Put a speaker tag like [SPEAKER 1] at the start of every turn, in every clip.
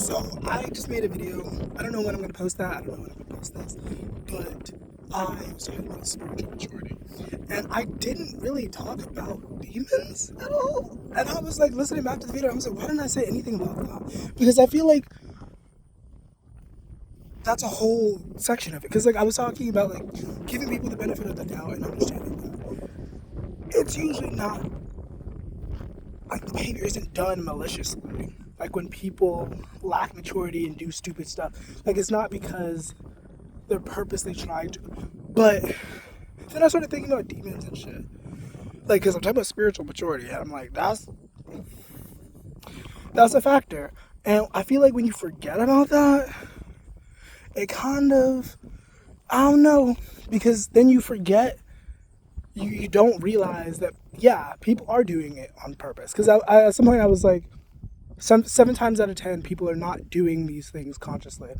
[SPEAKER 1] So I just made a video. I don't know when I'm gonna post that. I don't know when I'm gonna post this, but I was talking about spiritual maturity, and I didn't really talk about demons at all. And I was like listening back to the video. I was like, why didn't I say anything about that? Because I feel like that's a whole section of it. Because like I was talking about like giving people the benefit of the doubt and understanding that it's usually not like the behavior isn't done maliciously. Like when people lack maturity and do stupid stuff, like it's not because they're purposely trying to. But then I started thinking about demons and shit. Like, because I'm talking about spiritual maturity, and I'm like, that's a factor. And I feel like when you forget about that, it kind of, I don't know, because then you forget, you don't realize that, yeah, people are doing it on purpose. Because at some point I was like, 7 times out of 10, people are not doing these things consciously.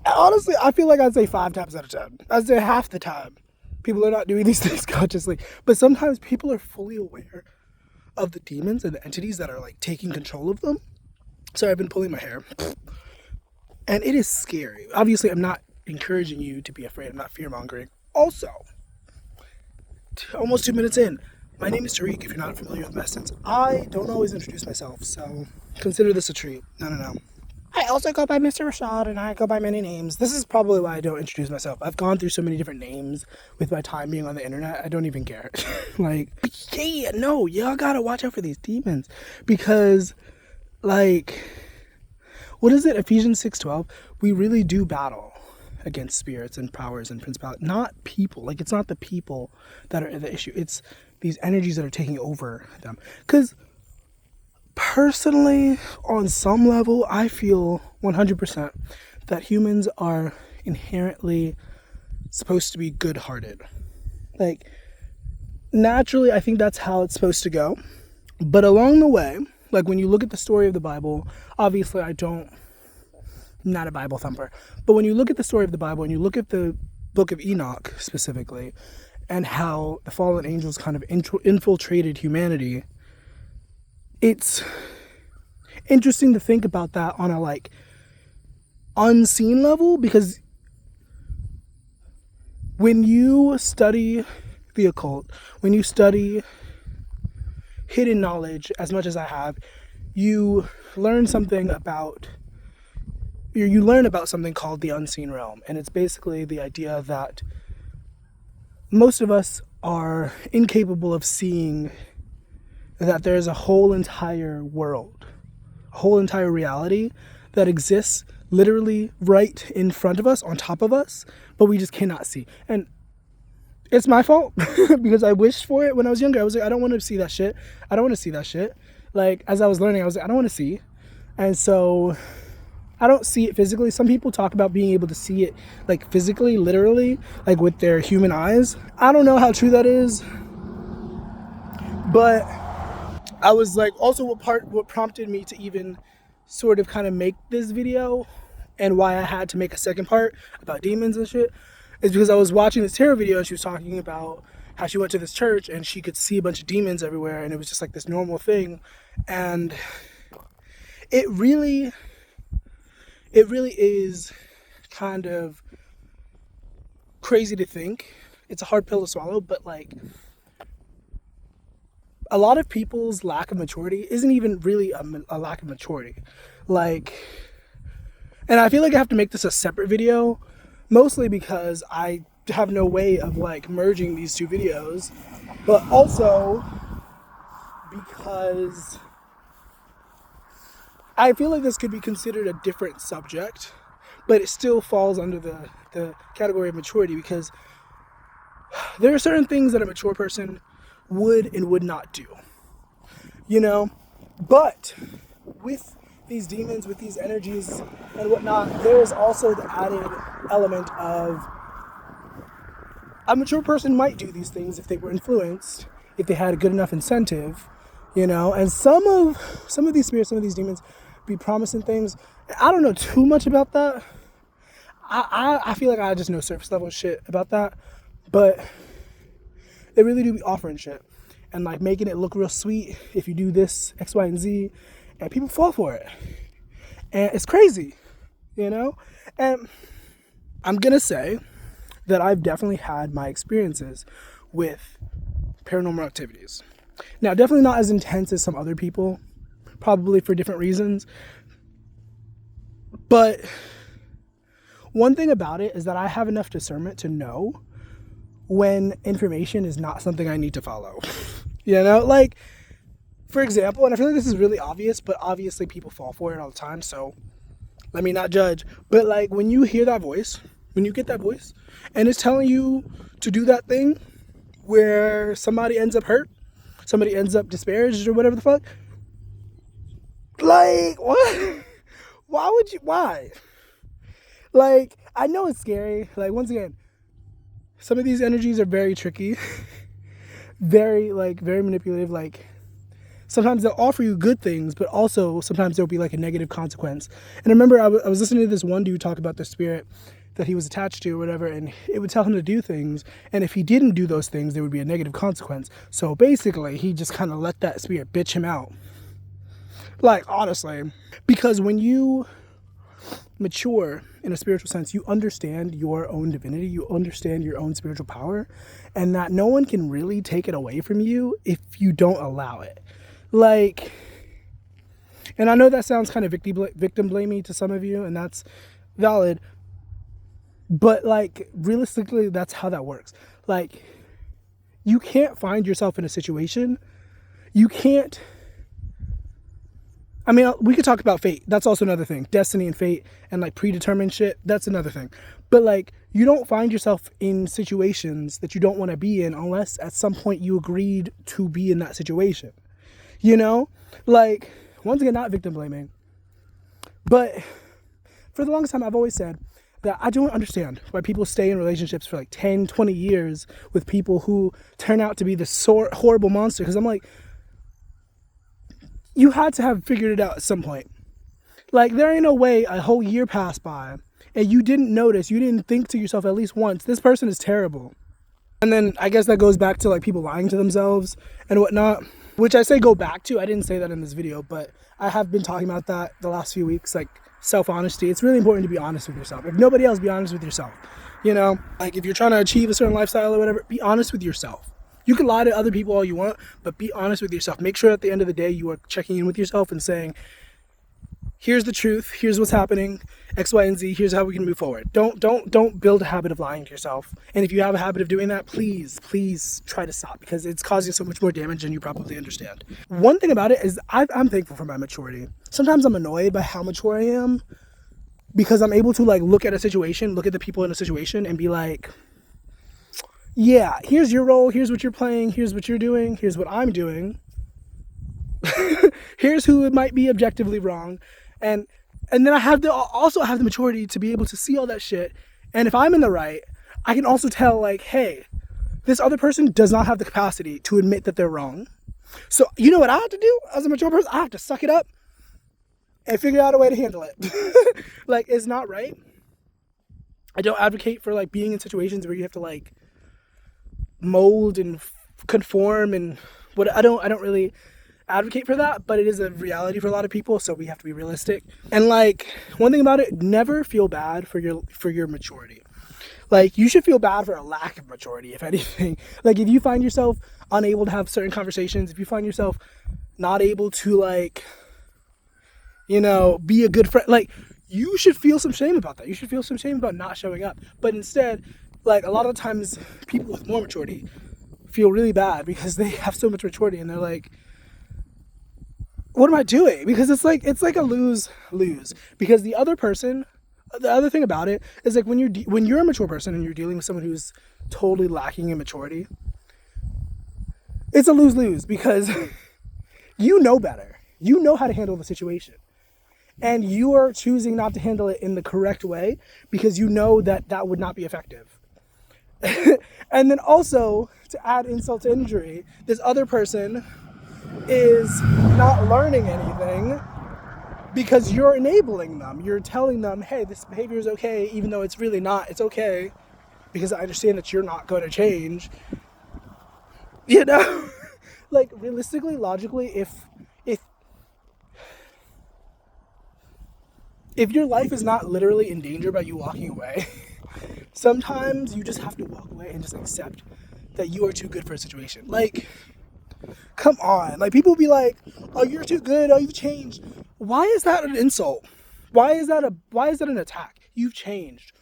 [SPEAKER 1] Honestly, I feel like I'd say 5 times out of 10. I'd say half the time, people are not doing these things consciously. But sometimes people are fully aware of the demons and the entities that are like taking control of them. So I've been pulling my hair. And it is scary. Obviously, I'm not encouraging you to be afraid. I'm not fear-mongering. Also, almost 2 minutes in, my name is Tariq, if you're not familiar with my essence. I don't always introduce myself, so consider this a treat. No. I also go by Mr. Rashad, and I go by many names. This is probably why I don't introduce myself. I've gone through so many different names with my time being on the internet, I don't even care. Like, yeah, no, y'all gotta watch out for these demons. Because, like, what is it? Ephesians 6:12. We really do battle against spirits and powers and principalities, not people. Like, it's not the people that are the issue. It's these energies that are taking over them. Because personally, on some level, I feel 100% that humans are inherently supposed to be good-hearted. Like, naturally, I think that's how it's supposed to go. But along the way, like when you look at the story of the Bible, obviously I'm not a Bible thumper, but when you look at the story of the Bible and you look at the book of Enoch specifically, and how the fallen angels kind of infiltrated humanity, it's interesting to think about that on a like unseen level, because when you study the occult, when you study hidden knowledge as much as I have, you learn about something called the unseen realm. And it's basically the idea that most of us are incapable of seeing that there's a whole entire world, a whole entire reality that exists literally right in front of us, on top of us, but we just cannot see. And it's my fault because I wished for it when I was younger. I was like, I don't want to see that shit. I don't want to see that shit. Like, as I was learning, I was like, I don't want to see. And so I don't see it physically. Some people talk about being able to see it like physically, literally, like with their human eyes. I don't know how true that is. But I was like, also what prompted me to even sort of kind of make this video, and why I had to make a second part about demons and shit, is because I was watching this tarot video and she was talking about how she went to this church and she could see a bunch of demons everywhere, and it was just like this normal thing. And it really is kind of crazy to think. It's a hard pill to swallow, but like, a lot of people's lack of maturity isn't even really a lack of maturity. Like, and I feel like I have to make this a separate video, mostly because I have no way of like merging these two videos, but also because I feel like this could be considered a different subject, but it still falls under the category of maturity, because there are certain things that a mature person would and would not do, you know? But with these demons, with these energies and whatnot, there is also the added element of a mature person might do these things if they were influenced, if they had a good enough incentive, you know? And some of these spirits, some of these demons be promising things. I don't know too much about that. I feel like I just know surface level shit about that, but they really do be offering shit and like making it look real sweet if you do this X, Y, and Z, and people fall for it. And it's crazy, you know? And I'm going to say that I've definitely had my experiences with paranormal activities. Now, definitely not as intense as some other people, probably for different reasons. But one thing about it is that I have enough discernment to know when information is not something I need to follow. You know, like, for example, and I feel like this is really obvious, but obviously people fall for it all the time, so let me not judge. But like, when you hear that voice, when you get that voice, and it's telling you to do that thing where somebody ends up hurt, somebody ends up disparaged or whatever the fuck, like, what? Why? Like, I know it's scary. Like, once again, some of these energies are very tricky, very manipulative. Like, sometimes they'll offer you good things, but also sometimes there'll be like a negative consequence. And I remember I was listening to this one dude talk about the spirit that he was attached to or whatever, and it would tell him to do things, and if he didn't do those things, there would be a negative consequence. So basically, he just kind of let that spirit bitch him out. Like, honestly, because when you mature in a spiritual sense, you understand your own divinity, you understand your own spiritual power, and that no one can really take it away from you if you don't allow it. Like, and I know that sounds kind of victim blamey to some of you, and that's valid, but like, realistically, that's how that works. Like, you can't find yourself in a situation, you can't, I mean, we could talk about fate. That's also another thing. Destiny and fate and like predetermined shit. That's another thing. But like, you don't find yourself in situations that you don't want to be in unless at some point you agreed to be in that situation. You know? Like, once again, not victim blaming. But for the longest time, I've always said that I don't understand why people stay in relationships for like 10, 20 years with people who turn out to be this horrible monster. Because I'm like, you had to have figured it out at some point. Like, there ain't no way a whole year passed by and you didn't notice, you didn't think to yourself at least once, this person is terrible. And then I guess that goes back to like people lying to themselves and whatnot, which I say go back to. I didn't say that in this video, but I have been talking about that the last few weeks, like self-honesty. It's really important to be honest with yourself. If nobody else, be honest with yourself. You know, like if you're trying to achieve a certain lifestyle or whatever, be honest with yourself. You can lie to other people all you want, but be honest with yourself. Make sure at the end of the day you are checking in with yourself and saying, here's the truth, here's what's happening, X, Y, and Z, here's how we can move forward. Don't build a habit of lying to yourself. And if you have a habit of doing that, please try to stop, because it's causing so much more damage than you probably understand. One thing about it is I'm thankful for my maturity. Sometimes I'm annoyed by how mature I am, because I'm able to like look at a situation, look at the people in a situation and be like, yeah, here's your role, here's what you're playing, here's what you're doing, here's what I'm doing. Here's who it might be objectively wrong. And then I have to also have the maturity to be able to see all that shit. And if I'm in the right, I can also tell like, hey, this other person does not have the capacity to admit that they're wrong. So you know what I have to do as a mature person? I have to suck it up and figure out a way to handle it. Like, it's not right. I don't advocate for like being in situations where you have to like mold and conform and what. I don't really advocate for that, but it is a reality for a lot of people, so we have to be realistic. And like, one thing about it, never feel bad for your maturity. Like, you should feel bad for a lack of maturity, if anything. Like, if you find yourself unable to have certain conversations, if you find yourself not able to like, you know, be a good friend, like, you should feel some shame about that. You should feel some shame about not showing up. But instead, like, a lot of times people with more maturity feel really bad because they have so much maturity and they're like, what am I doing? Because it's like a lose-lose. Because the other thing about it is like when you're a mature person and you're dealing with someone who's totally lacking in maturity, it's a lose-lose because you know better. You know how to handle the situation. And you are choosing not to handle it in the correct way because you know that would not be effective. And then also, to add insult to injury, this other person is not learning anything because you're enabling them. You're telling them, hey, this behavior is okay, even though it's really not. It's okay because I understand that you're not going to change. You know? Like, realistically, logically, if if your life is not literally in danger by you walking away, sometimes you just have to walk away and just accept that you are too good for a situation. Like, come on. Like, people be like, oh, you're too good. Oh, you've changed. Why is that an insult? Why is that an attack? You've changed.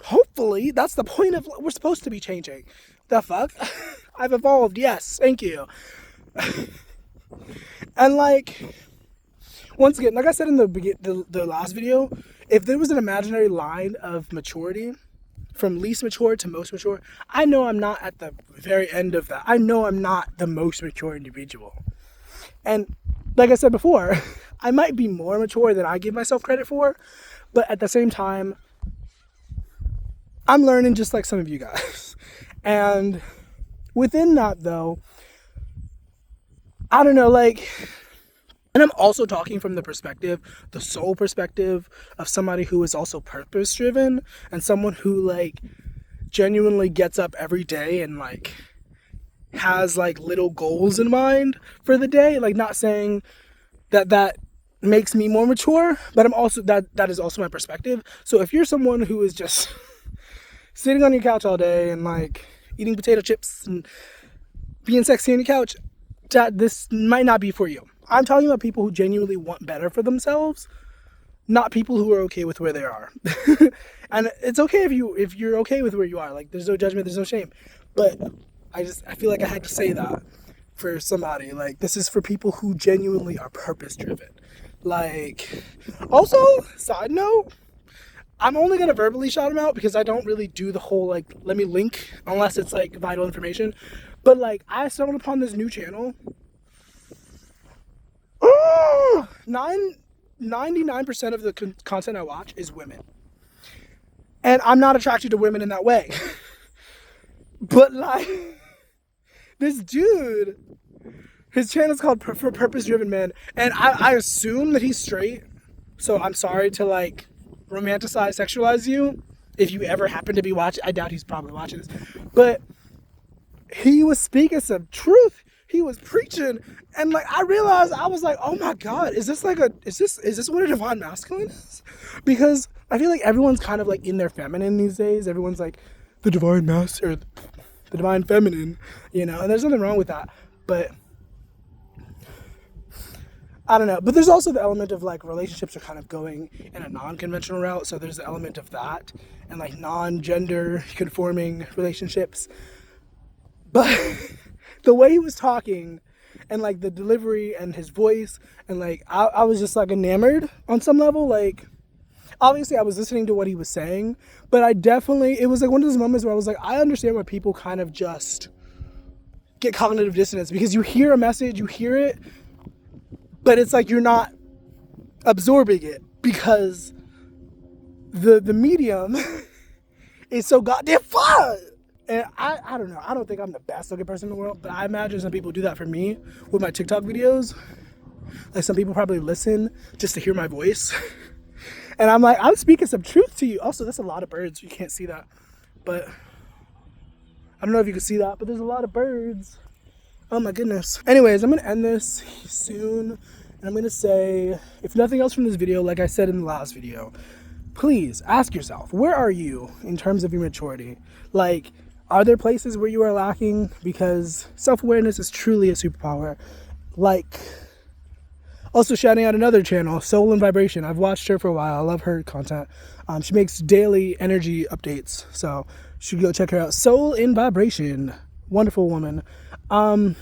[SPEAKER 1] Hopefully, that's the point of, we're supposed to be changing. The fuck? I've evolved. Yes. Thank you. And like, once again, like I said in the last video, if there was an imaginary line of maturity from least mature to most mature, I know I'm not at the very end of that. I know I'm not the most mature individual. And like I said before, I might be more mature than I give myself credit for, but at the same time, I'm learning just like some of you guys. And within that though, I don't know, like, and I'm also talking from the soul perspective of somebody who is also purpose driven and someone who like genuinely gets up every day and like has like little goals in mind for the day. Like, not saying that makes me more mature, but I'm also, that is also my perspective. So if you're someone who is just sitting on your couch all day and like eating potato chips and being sexy on your couch, this might not be for you. I'm talking about people who genuinely want better for themselves, not people who are okay with where they are. And it's okay if you're okay with where you are. Like, there's no judgment, there's no shame. But I feel like I had to say that for somebody. Like, this is for people who genuinely are purpose driven. Like, also, side note, I'm only gonna verbally shout them out because I don't really do the whole like, let me link, unless it's like vital information. But like, I stumbled upon this new channel. 99% of the content I watch is women. And I'm not attracted to women in that way. But like, this dude, his channel's called For Purpose Driven Men. And I assume that he's straight. So I'm sorry to like romanticize, sexualize you. If you ever happen to be watching, I doubt he's probably watching this. But he was speaking some truth. He was preaching, and like, I realized, I was like, oh my God, is this what a divine masculine is? Because I feel like everyone's kind of like in their feminine these days. Everyone's like the divine or the divine feminine, you know, and there's nothing wrong with that. But I don't know. But there's also the element of like relationships are kind of going in a non-conventional route. So there's the element of that and like non-gender conforming relationships. But the way he was talking and like the delivery and his voice and like I was just like enamored on some level. Like, obviously I was listening to what he was saying, but it was like one of those moments where I was like, I understand why people kind of just get cognitive dissonance, because you hear a message, you hear it, but it's like you're not absorbing it because the medium is so goddamn fun. And I don't know. I don't think I'm the best looking person in the world, but I imagine some people do that for me with my TikTok videos. Like, some people probably listen just to hear my voice. And I'm like, I'm speaking some truth to you. Also, that's a lot of birds. You can't see that. But I don't know if you can see that, but there's a lot of birds. Oh my goodness. Anyways, I'm going to end this soon. And I'm going to say, if nothing else from this video, like I said in the last video, please ask yourself, where are you in terms of your maturity? Like, are there places where you are lacking? Because self-awareness is truly a superpower. Like, also shouting out another channel, Soul and Vibration. I've watched her for a while. I love her content. She makes daily energy updates, so you should go check her out. Soul in Vibration. Wonderful woman. But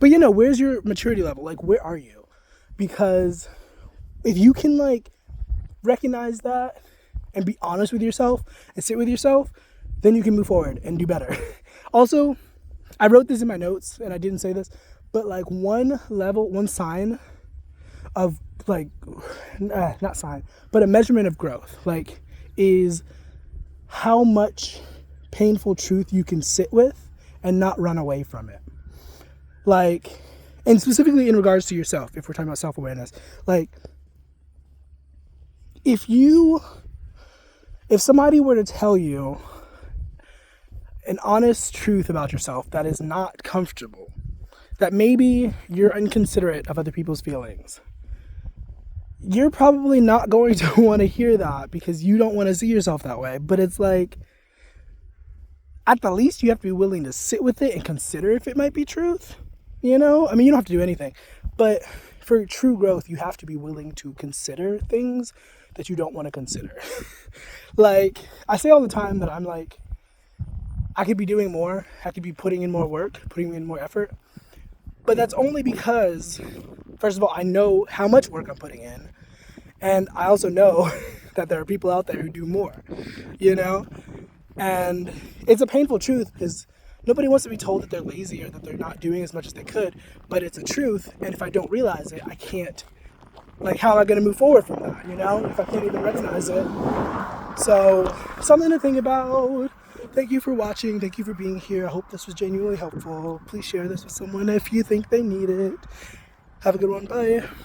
[SPEAKER 1] you know, where's your maturity level? Like, where are you? Because if you can like recognize that and be honest with yourself and sit with yourself, then you can move forward and do better. Also, I wrote this in my notes and I didn't say this, but like one sign of like, not sign, but a measurement of growth, like, is how much painful truth you can sit with and not run away from it. Like, and specifically in regards to yourself, if we're talking about self-awareness, like, if somebody were to tell you an honest truth about yourself that is not comfortable, that maybe you're inconsiderate of other people's feelings, you're probably not going to want to hear that because you don't want to see yourself that way. But it's like, at the least, you have to be willing to sit with it and consider if it might be truth. You know? I mean, you don't have to do anything. But for true growth, you have to be willing to consider things that you don't want to consider. Like, I say all the time that I'm like, I could be doing more. I could be putting in more work, putting in more effort. But that's only because, first of all, I know how much work I'm putting in. And I also know that there are people out there who do more, you know? And it's a painful truth because nobody wants to be told that they're lazy or that they're not doing as much as they could. But it's a truth. And if I don't realize it, I can't, like, how am I going to move forward from that, you know? If I can't even recognize it. So, something to think about. Thank you for watching. Thank you for being here. I hope this was genuinely helpful. Please share this with someone if you think they need it. Have a good one. Bye.